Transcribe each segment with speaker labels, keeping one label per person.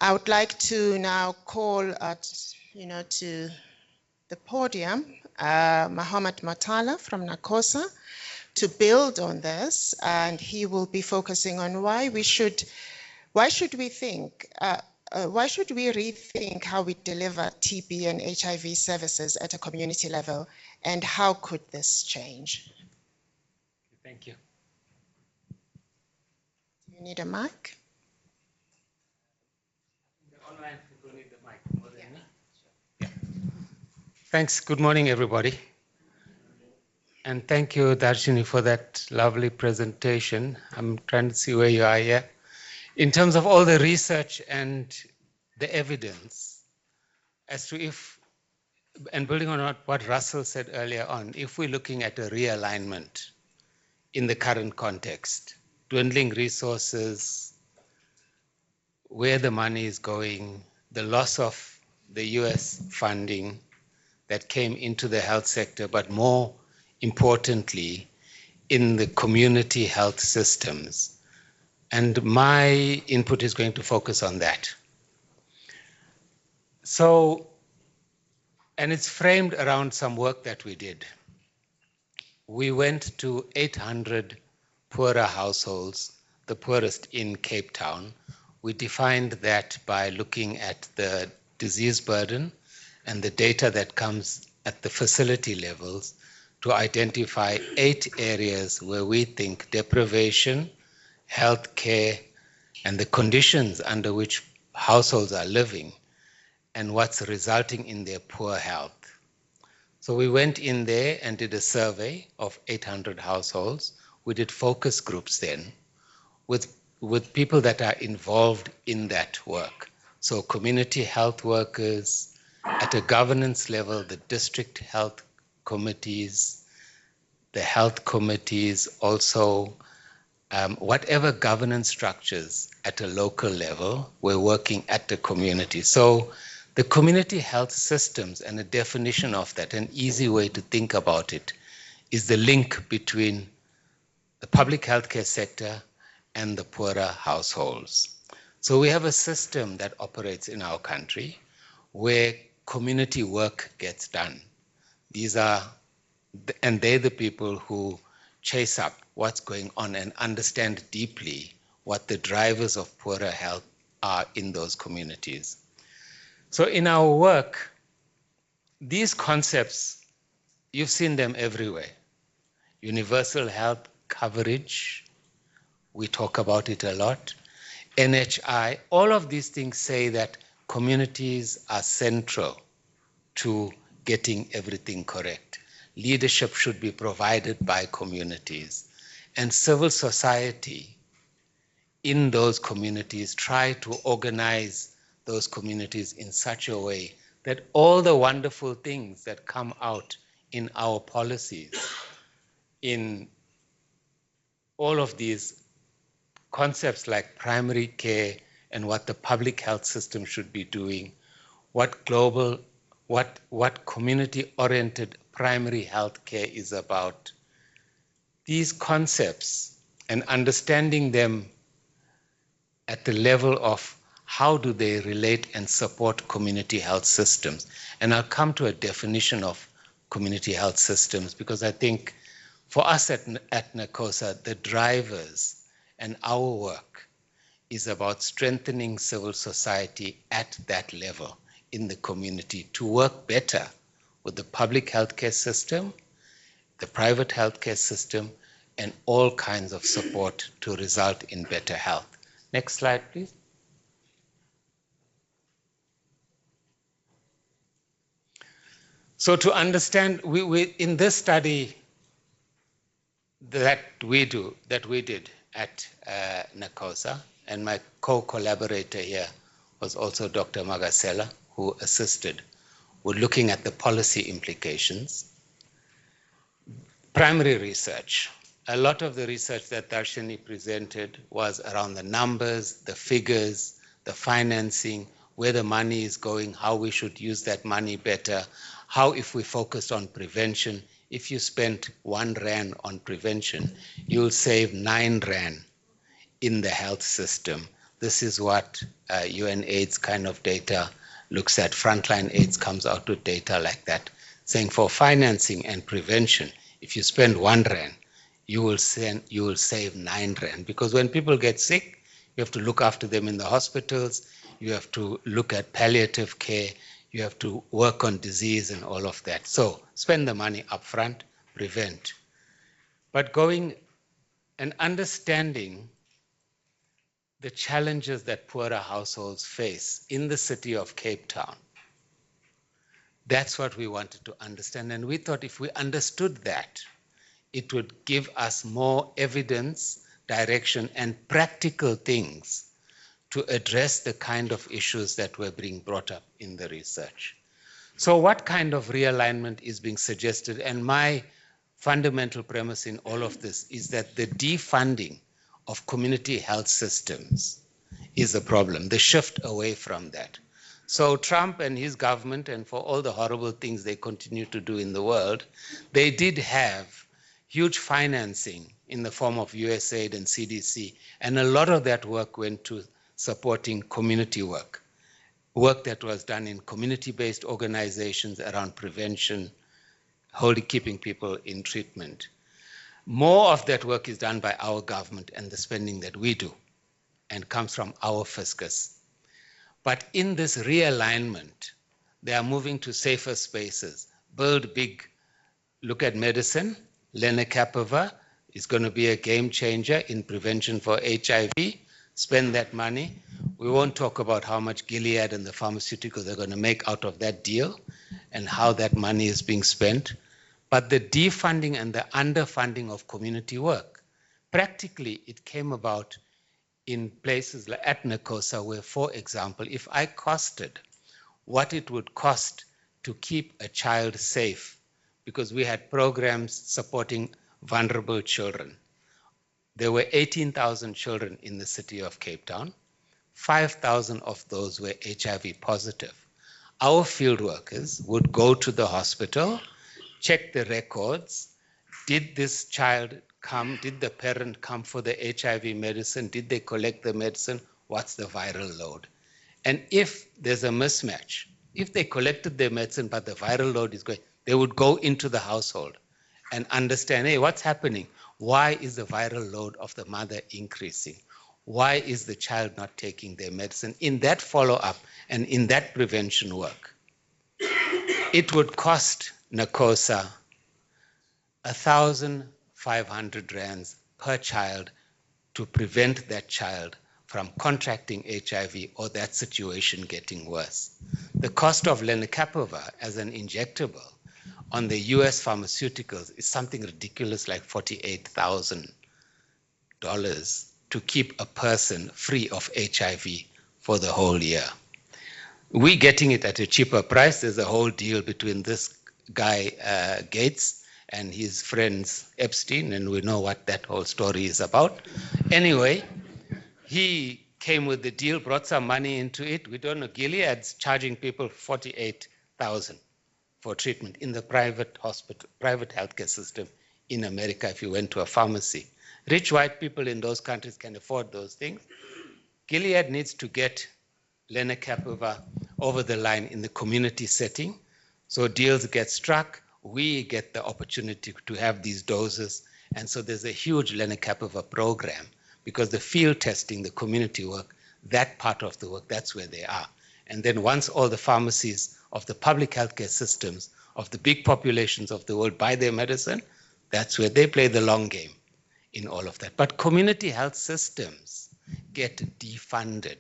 Speaker 1: I would like to now call to the podium Mohammed Motala from NACOSA to build on this, and he will be focusing on why should we rethink how we deliver TB and HIV services at a community level, and how could this change?
Speaker 2: Thank you.
Speaker 1: Do you need a mic?
Speaker 2: The online people need the mic more than me. Yeah. Thanks. Good morning, everybody. And thank you, Darshini, for that lovely presentation. I'm trying to see where you are here. In terms of all the research and the evidence as to if, and building on what Russell said earlier on, if we're looking at a realignment in the current context, dwindling resources, where the money is going, the loss of the US funding that came into the health sector, but more importantly, in the community health systems. And my input is going to focus on that. So, and it's framed around some work that we did. We went to 800 poorer households, the poorest in Cape Town. We defined that by looking at the disease burden and the data that comes at the facility levels to identify 8 areas where we think deprivation, health care, and the conditions under which households are living and what's resulting in their poor health. So we went in there and did a survey of 800 households. We did focus groups then with people that are involved in that work. So community health workers, at a governance level, the district health committees, the health committees, also whatever governance structures at a local level, we're working at the community. So the community health systems, and a definition of that, an easy way to think about it, is the link between the public healthcare sector and the poorer households. So we have a system that operates in our country where community work gets done. And they're the people who chase up what's going on and understand deeply what the drivers of poorer health are in those communities. So in our work, these concepts, you've seen them everywhere. Universal health coverage, we talk about it a lot. NHI, all of these things say that communities are central to getting everything correct. Leadership should be provided by communities. And civil society in those communities try to organize those communities in such a way that all the wonderful things that come out in our policies, in all of these concepts like primary care and what the public health system should be doing, what community-oriented primary health care is about. These concepts and understanding them at the level of how do they relate and support community health systems. And I'll come to a definition of community health systems because I think for us at NACOSA, the drivers and our work is about strengthening civil society at that level in the community to work better with the public healthcare system, the private healthcare system, and all kinds of support to result in better health. Next slide, please. So to understand, we in this study that we did at NACOSA, and my co-collaborator here was also Dr. Magasela, who assisted with looking at the policy implications. Primary research. A lot of the research that Darshini presented was around the numbers, the figures, the financing, where the money is going, how we should use that money better, how if we focused on prevention, if you spent 1 rand on prevention, you'll save 9 rand in the health system. this is what UNAIDS kind of data looks at. Frontline AIDS comes out with data like that, saying for financing and prevention, if you spend 1 rand, you will save 9 rand. Because when people get sick, you have to look after them in the hospitals, you have to look at palliative care, you have to work on disease and all of that. So spend the money up front, prevent. But going and understanding the challenges that poorer households face in the city of Cape Town. That's what we wanted to understand. And we thought if we understood that, it would give us more evidence, direction, and practical things to address the kind of issues that were being brought up in the research. So what kind of realignment is being suggested? And my fundamental premise in all of this is that the defunding of community health systems is a problem, the shift away from that. So Trump and his government, and for all the horrible things they continue to do in the world, they did have huge financing in the form of USAID and CDC, and a lot of that work went to supporting community work that was done in community-based organizations around prevention, keeping people in treatment. More of that work is done by our government and the spending that we do and comes from our fiscus. But in this realignment, they are moving to safer spaces, build big, look at medicine. Lenacapavir is going to be a game changer in prevention for HIV. Spend that money. We won't talk about how much Gilead and the pharmaceuticals are going to make out of that deal and how that money is being spent. But the defunding and the underfunding of community work, practically it came about in places like at NACOSA, where, for example, if I costed what it would cost to keep a child safe, because we had programs supporting vulnerable children. There were 18,000 children in the city of Cape Town. 5,000 of those were HIV positive. Our field workers would go to the hospital, check the records. Did this child come? Did the parent come for the HIV medicine? Did they collect the medicine? What's the viral load? And if there's a mismatch, if they collected their medicine but the viral load is going, they would go into the household and understand, hey, what's happening? Why is the viral load of the mother increasing? Why is the child not taking their medicine? In that follow-up and in that prevention work, it would cost NACOSA 1,500 rands per child to prevent that child from contracting HIV or that situation getting worse. The cost of lenacapavir as an injectable on the US pharmaceuticals is something ridiculous like $48,000 to keep a person free of HIV for the whole year. We're getting it at a cheaper price. There's a whole deal between this guy, Gates, and his friends, Epstein, and we know what that whole story is about. Anyway, he came with the deal, brought some money into it. We don't know, Gilead's charging people $48,000 for treatment in the private hospital, private healthcare system in America if you went to a pharmacy. Rich white people in those countries can afford those things. Gilead needs to get lenacapavir over the line in the community setting. So deals get struck, we get the opportunity to have these doses. And so there's a huge lenacapavir program because the field testing, the community work, that part of the work, that's where they are. And then once all the pharmacies of the public healthcare systems of the big populations of the world buy their medicine, that's where they play the long game in all of that. But community health systems get defunded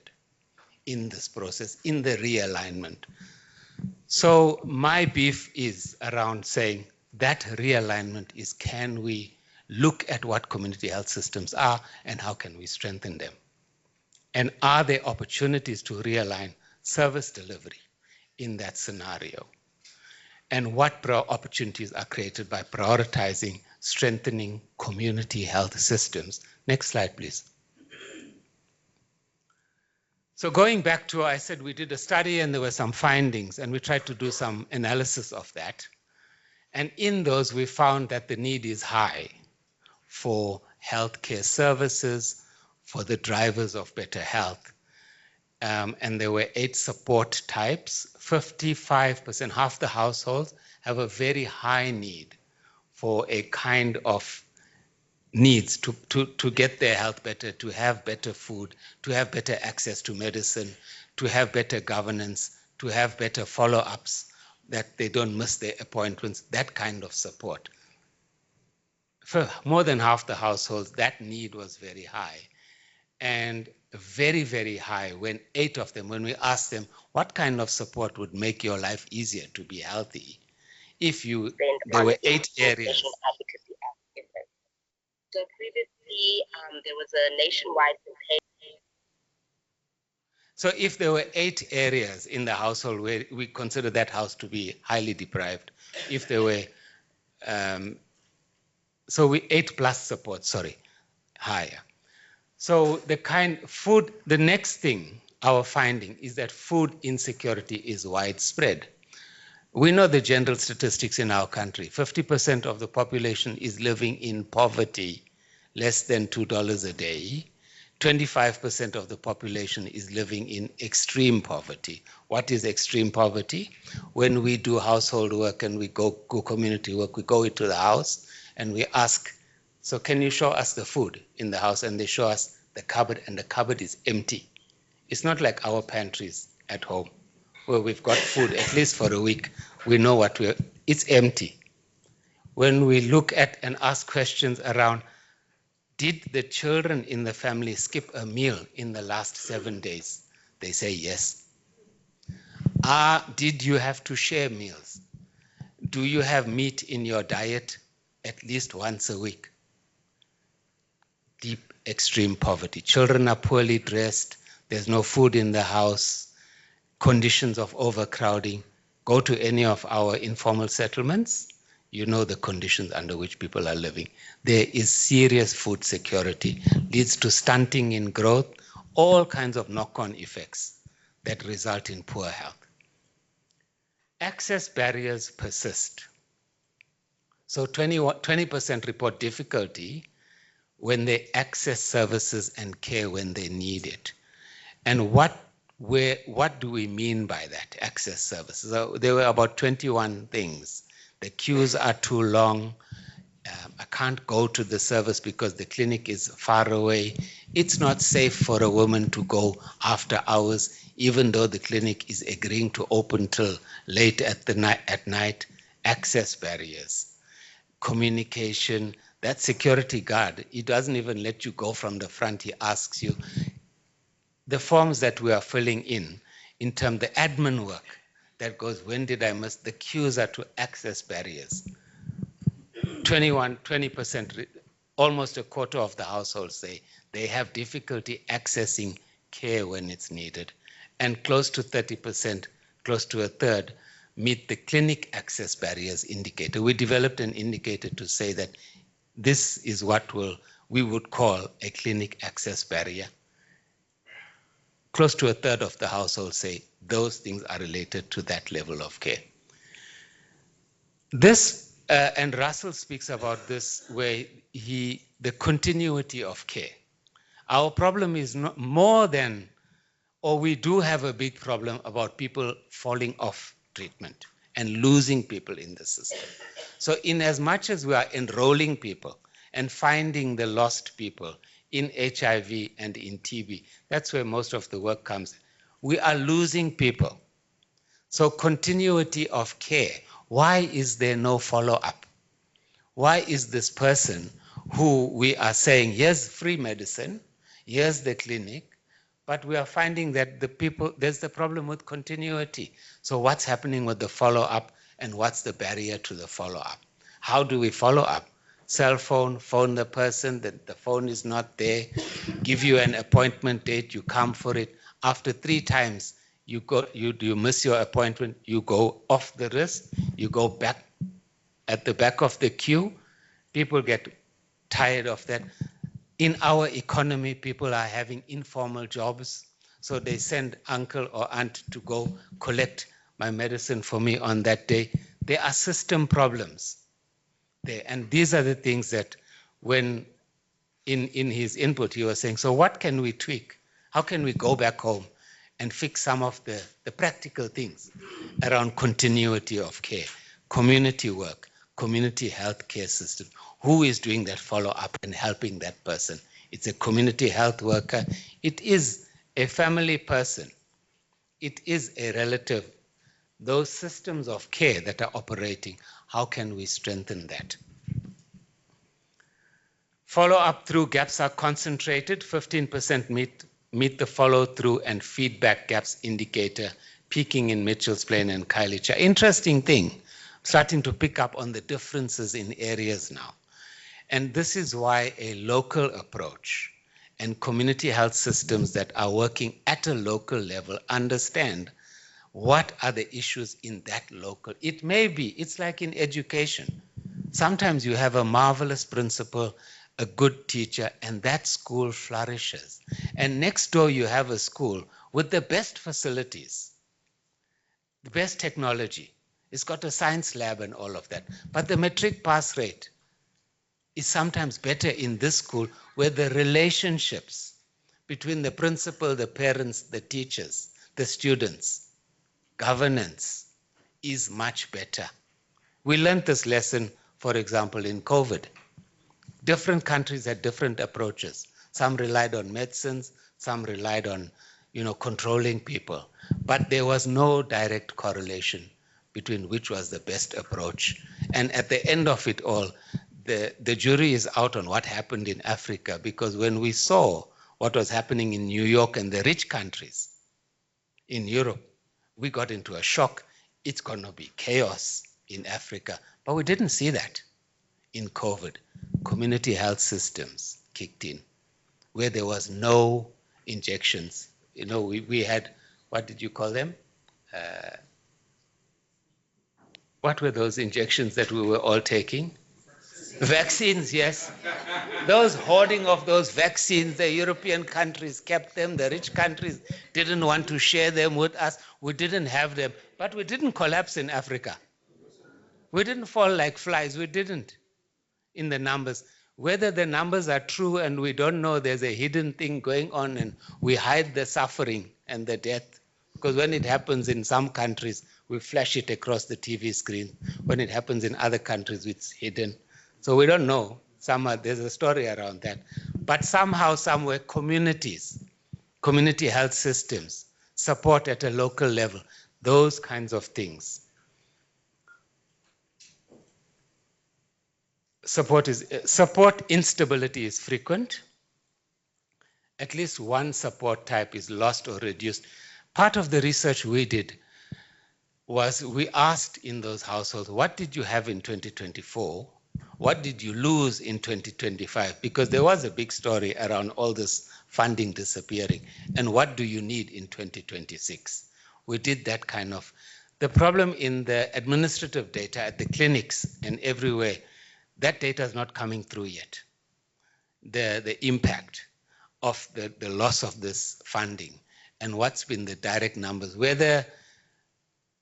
Speaker 2: in this process, in the realignment. So my beef is around saying that realignment is, can we look at what community health systems are and how can we strengthen them? And are there opportunities to realign service delivery in that scenario? And what opportunities are created by prioritizing, strengthening community health systems? Next slide, please. So going back to, I said we did a study and there were some findings and we tried to do some analysis of that. And in those, we found that the need is high for healthcare services, for the drivers of better health, and there were 8 support types. 55%, half the households, have a very high need for a kind of needs to get their health better, to have better food, to have better access to medicine, to have better governance, to have better follow-ups, that they don't miss their appointments, that kind of support. For more than half the households, that need was very high. And very, very high when 8 of them, when we asked them, what kind of support would make your life easier to be healthy? There were 8 areas.
Speaker 3: So previously, there was a nationwide campaign.
Speaker 2: So if there were 8 areas in the household where we consider that house to be highly deprived, if there were, so we 8 plus support, sorry, higher. So the next thing, our finding is that food insecurity is widespread. We know the general statistics in our country. 50% of the population is living in poverty, less than $2 a day. 25% of the population is living in extreme poverty. What is extreme poverty? When we do household work and we go community work, we go into the house and we ask, so can you show us the food in the house? And they show us the cupboard, and the cupboard is empty. It's not like our pantries at home where we've got food at least for a week. We know it's empty. When we look at and ask questions around, did the children in the family skip a meal in the last 7 days? They say yes. Did you have to share meals? Do you have meat in your diet at least once a week? Deep, extreme poverty. Children are poorly dressed. There's no food in the house. Conditions of overcrowding. Go to any of our informal settlements. You know the conditions under which people are living. There is serious food security, leads to stunting in growth, all kinds of knock-on effects that result in poor health. Access barriers persist. So 20% report difficulty when they access services and care when they need it. And what do we mean by that, access services? So there were about 21 things. The queues are too long. I can't go to the service because the clinic is far away. It's not safe for a woman to go after hours, even though the clinic is agreeing to open till late at night. Access barriers, communication. That security guard, he doesn't even let you go from the front. He asks you. The forms that we are filling in terms of the admin work that goes, when did I miss? The queues are to access barriers. 20%, almost a quarter of the households say they have difficulty accessing care when it's needed. And close to 30%, close to a third, meet the clinic access barriers indicator. We developed an indicator to say that this is what we would call a clinic access barrier. Close to a third of the households say those things are related to that level of care. This, and Russell speaks about this, where the continuity of care. Our problem is not more than, or we do have a big problem about people falling off treatment and losing people in the system. So in as much as we are enrolling people and finding the lost people in HIV and in TB, that's where most of the work comes. We are losing people. So continuity of care. Why is there no follow-up? Why is this person who we are saying, here's free medicine, here's the clinic, but we are finding that there's the problem with continuity. So what's happening with the follow-up and what's the barrier to the follow-up? How do we follow up? Cell phone, phone the person, that the phone is not there, give you an appointment date, you come for it. After 3 times, you miss your appointment, you go off the list, you go back at the back of the queue. People get tired of that. In our economy, people are having informal jobs, so they send uncle or aunt to go collect my medicine for me on that day. There are system problems there, and these are the things that when in his input he was saying, so what can we tweak? How can we go back home and fix some of the practical things around continuity of care, community work, community health care system. Who is doing that follow-up and helping that person? It's a community health worker. It is a family person. It is a relative. Those systems of care that are operating, how can we strengthen that? Follow-up through gaps are concentrated. 15% meet the follow-through and feedback gaps indicator, peaking in Mitchell's Plain and Kailicha. Interesting thing, starting to pick up on the differences in areas now. And this is why a local approach and community health systems that are working at a local level understand what are the issues in that local. It may be, it's like in education. Sometimes you have a marvelous principal, a good teacher, and that school flourishes. And next door you have a school with the best facilities, the best technology. It's got a science lab and all of that. But the matric pass rate is sometimes better in this school where the relationships between the principal, the parents, the teachers, the students, governance is much better. We learned this lesson, for example, in COVID. Different countries had different approaches. Some relied on medicines, some relied on, controlling people. But there was no direct correlation between which was the best approach. And at the end of it all, the jury is out on what happened in Africa, because when we saw what was happening in New York and the rich countries in Europe, we got into a shock. It's going to be chaos in Africa. But we didn't see that in COVID. Community health systems kicked in, where there was no injections. We had, what did you call them? What were those injections that we were all taking? Vaccines, yes. Those hoarding of those vaccines, the European countries kept them. The rich countries didn't want to share them with us. We didn't have them. But we didn't collapse in Africa. We didn't fall like flies. We didn't in the numbers. Whether the numbers are true and we don't know, there's a hidden thing going on and we hide the suffering and the death. Because when it happens in some countries, we flash it across the TV screen. When it happens in other countries, it's hidden. So we don't know. There's a story around that. But somehow, somewhere, communities, community health systems, support at a local level, those kinds of things. Support instability is frequent. At least one support type is lost or reduced. Part of the research we did was we asked in those households, what did you have in 2024? What did you lose in 2025? Because there was a big story around all this funding disappearing. And what do you need in 2026? We did that kind of. The problem in the administrative data at the clinics and everywhere, that data is not coming through yet. The impact of the loss of this funding and what's been the direct numbers, whether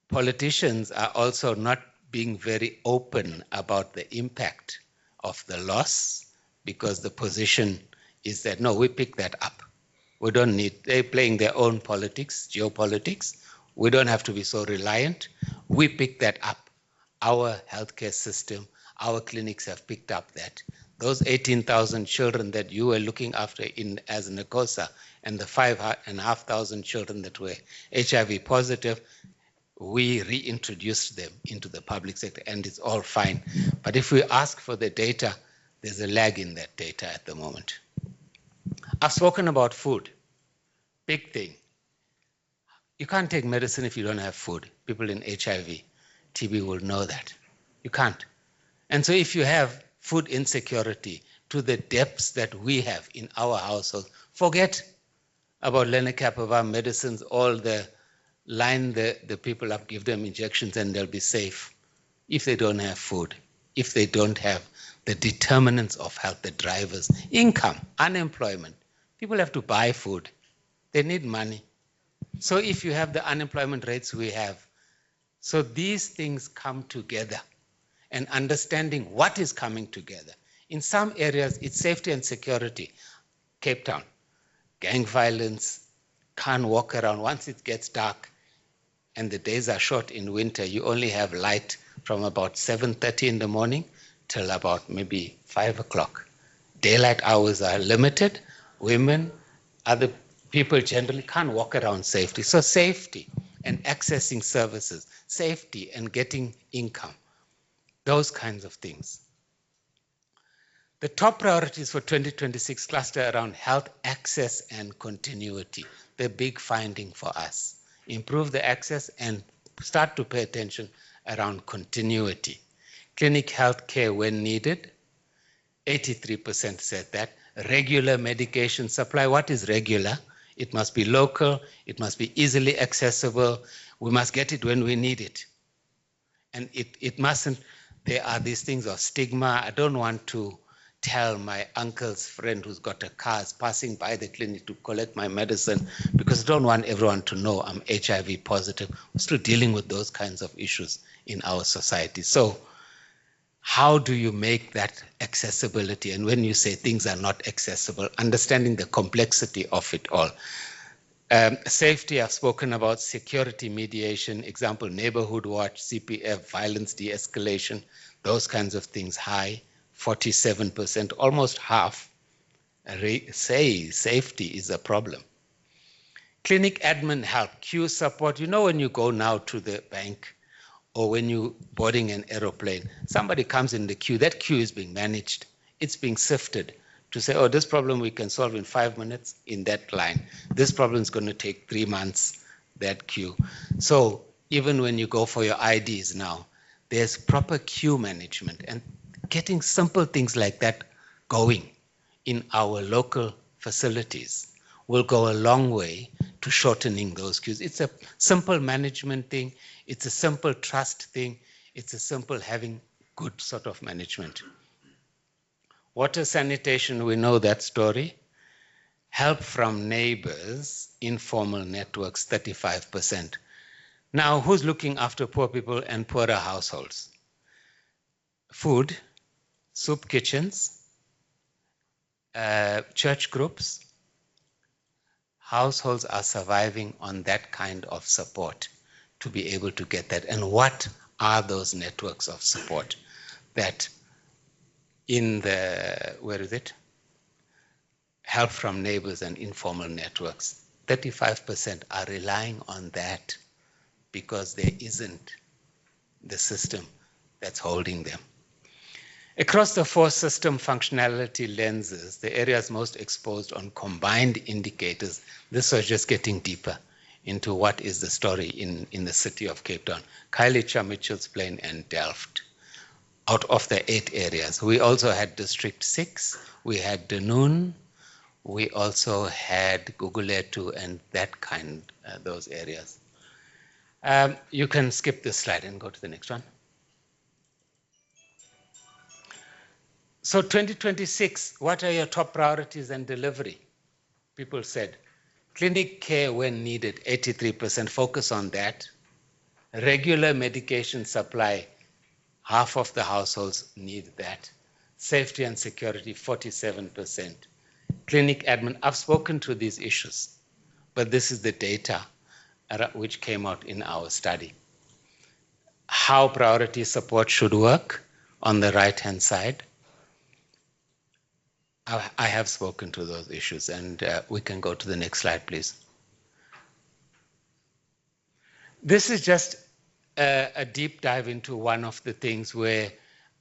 Speaker 2: politicians are also not being very open about the impact of the loss, because the position is that, no, we pick that up. We don't need, they're playing their own politics, geopolitics. We don't have to be so reliant. We pick that up. Our healthcare system, our clinics have picked up that. Those 18,000 children that you were looking after as NACOSA and the 5,500 children that were HIV positive, we reintroduced them into the public sector and it's all fine. But if we ask for the data, there's a lag in that data at the moment. I've spoken about food, big thing. You can't take medicine if you don't have food. People in HIV, TB will know that. You can't. And so if you have food insecurity to the depths that we have in our household, forget about lenacapavir medicines, all the line the people up, give them injections and they'll be safe. If they don't have food, if they don't have the determinants of health, the drivers, income, unemployment, people have to buy food. They need money. So if you have the unemployment rates we have, so these things come together and understanding what is coming together. In some areas, it's safety and security. Cape Town, gang violence, can't walk around. Once it gets dark and the days are short in winter, you only have light from about 7:30 in the morning till about maybe 5 o'clock. Daylight hours are limited. Women, other people generally can't walk around safely. So safety and accessing services, safety and getting income, those kinds of things. The top priorities for 2026 cluster around health access and continuity, the big finding for us. Improve the access and start to pay attention around continuity. Clinic health care when needed, 83% said that. Regular medication supply, what is regular? It must be local, it must be easily accessible, we must get it when we need it. And it mustn't, there are these things of stigma. I don't want to tell my uncle's friend who's got a car is passing by the clinic to collect my medicine because I don't want everyone to know I'm HIV positive. We're still dealing with those kinds of issues in our society. So how do you make that accessibility? And when you say things are not accessible, understanding the complexity of it all. Safety, I've spoken about. Security mediation, example, neighborhood watch, CPF, violence de-escalation, those kinds of things high, 47%, almost half say safety is a problem. Clinic admin help, queue support. You know when you go now to the bank or when you're boarding an aeroplane, somebody comes in the queue, that queue is being managed. It's being sifted to say, oh, this problem we can solve in 5 minutes in that line. This problem is going to take 3 months, that queue. So even when you go for your IDs now, there's proper queue management, and getting simple things like that going in our local facilities will go a long way to shortening those queues. It's a simple management thing. It's a simple trust thing. It's a simple having good sort of management. Water sanitation, we know that story. Help from neighbors, informal networks, 35%. Now, who's looking after poor people and poorer households? Food, soup kitchens, church groups. Households are surviving on that kind of support to be able to get that. And what are those networks of support that in the, where is it? Help from neighbors and informal networks. 35% are relying on that because there isn't the system that's holding them. Across the 4 system functionality lenses, the areas most exposed on combined indicators, this was just getting deeper into what is the story in the city of Cape Town. Khayelitsha, Mitchells Plain, and Delft. Out of the 8 areas. We also had District 6, we had Dunoon, we also had Guguletu and that kind, those areas. You can skip this slide and go to the next one. So 2026, what are your top priorities and delivery? People said, clinic care when needed, 83%, focus on that. Regular medication supply, half of the households need that. Safety and security, 47%. Clinic admin, I've spoken to these issues, but this is the data which came out in our study. How priority support should work on the right-hand side. I have spoken to those issues, and we can go to the next slide, please. This is just a deep dive into one of the things where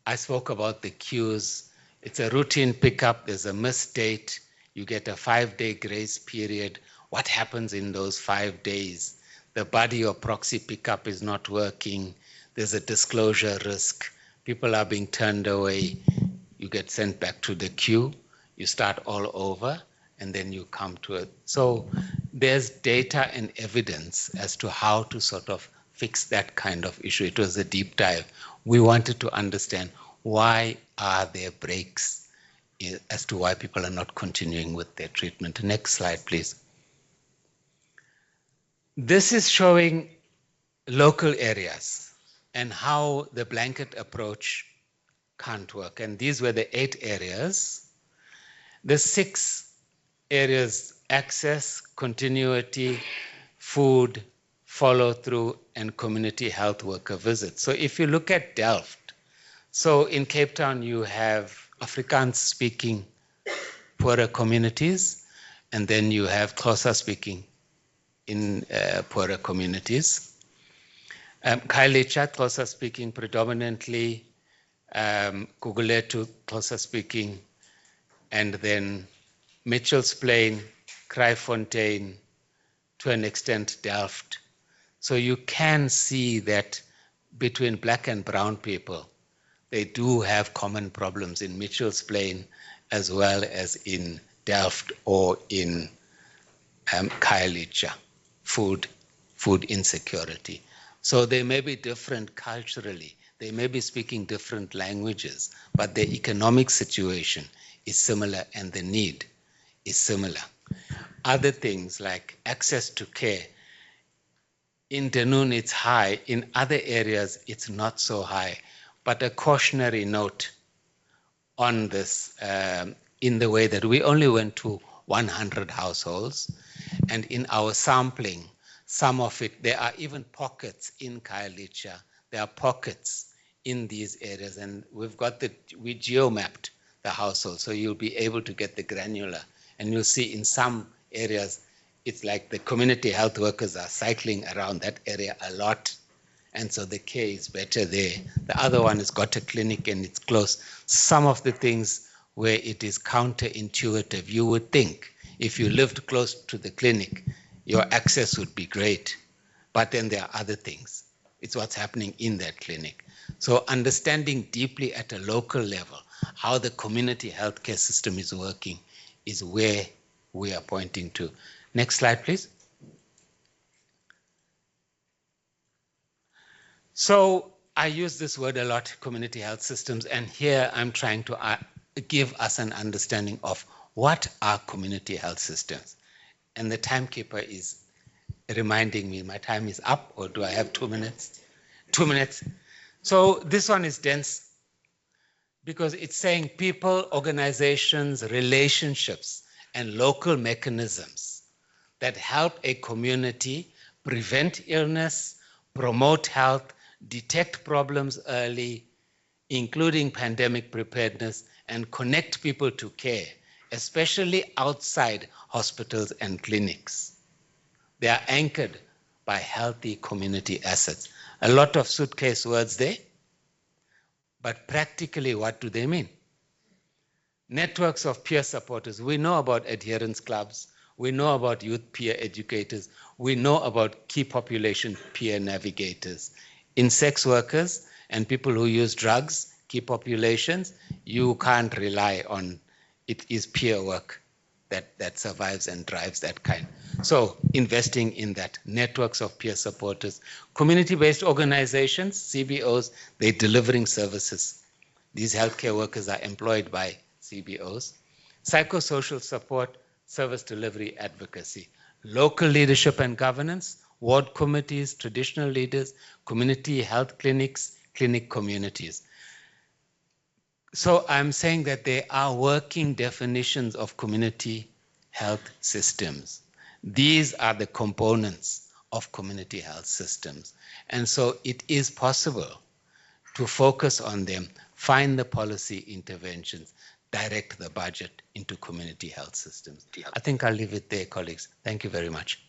Speaker 2: I spoke about the queues. It's a routine pickup, there's a missed date, you get a 5-day grace period. What happens in those 5 days? The buddy or proxy pickup is not working, there's a disclosure risk, people are being turned away, you get sent back to the queue, you start all over, and then you come to it. So there's data and evidence as to how to sort of fix that kind of issue. It was a deep dive. We wanted to understand why are there breaks as to why people are not continuing with their treatment. Next slide, please. This is showing local areas and how the blanket approach can't work. And these were the 8 areas. The 6 areas access, continuity, food, follow-through, and community health worker visits. So if you look at Delft, so in Cape Town you have Afrikaans-speaking poorer communities, and then you have Xhosa-speaking in poorer communities. Khayelitsha, Xhosa-speaking predominantly, Gugulethu, Xhosa-speaking, and then Mitchell's Plain, Kraaifontein, to an extent Delft. So you can see that between black and brown people, they do have common problems in Mitchell's Plain as well as in Delft or in Khayelitsha, food insecurity. So they may be different culturally, they may be speaking different languages, but their economic situation is similar and the need is similar. Other things like access to care, in Dunoon it's high, in other areas it's not so high, but a cautionary note on this in the way that we only went to 100 households, and in our sampling, some of it, there are even pockets in Khayelitsha, there are pockets in these areas, and we geo-mapped the household, so you'll be able to get the granular, and you'll see in some areas, it's like the community health workers are cycling around that area a lot, and so the care is better there. The other one has got a clinic and it's close. Some of the things where it is counterintuitive, you would think if you lived close to the clinic, your access would be great, but then there are other things. It's what's happening in that clinic. So understanding deeply at a local level how the community healthcare system is working is where we are pointing to. Next slide, please. So I use this word a lot, community health systems, and here I'm trying to give us an understanding of what are community health systems. And the timekeeper is reminding me my time is up, or do I have 2 minutes? 2 minutes. So this one is dense because it's saying people, organizations, relationships, and local mechanisms that help a community prevent illness, promote health, detect problems early, including pandemic preparedness, and connect people to care, especially outside hospitals and clinics. They are anchored by healthy community assets. A lot of suitcase words there, but practically what do they mean? Networks of peer supporters. We know about adherence clubs. We know about youth peer educators. We know about key population peer navigators. In sex workers and people who use drugs, key populations, you can't rely on it is peer work that survives and drives that kind. So investing in that, networks of peer supporters, community-based organizations, CBOs, they're delivering services. These healthcare workers are employed by CBOs. Psychosocial support, service delivery, advocacy. Local leadership and governance, ward committees, traditional leaders, community health clinics, clinic communities. So I'm saying that there are working definitions of community health systems. These are the components of community health systems. And so it is possible to focus on them, find the policy interventions, direct the budget into community health systems. I think I'll leave it there, colleagues. Thank you very much.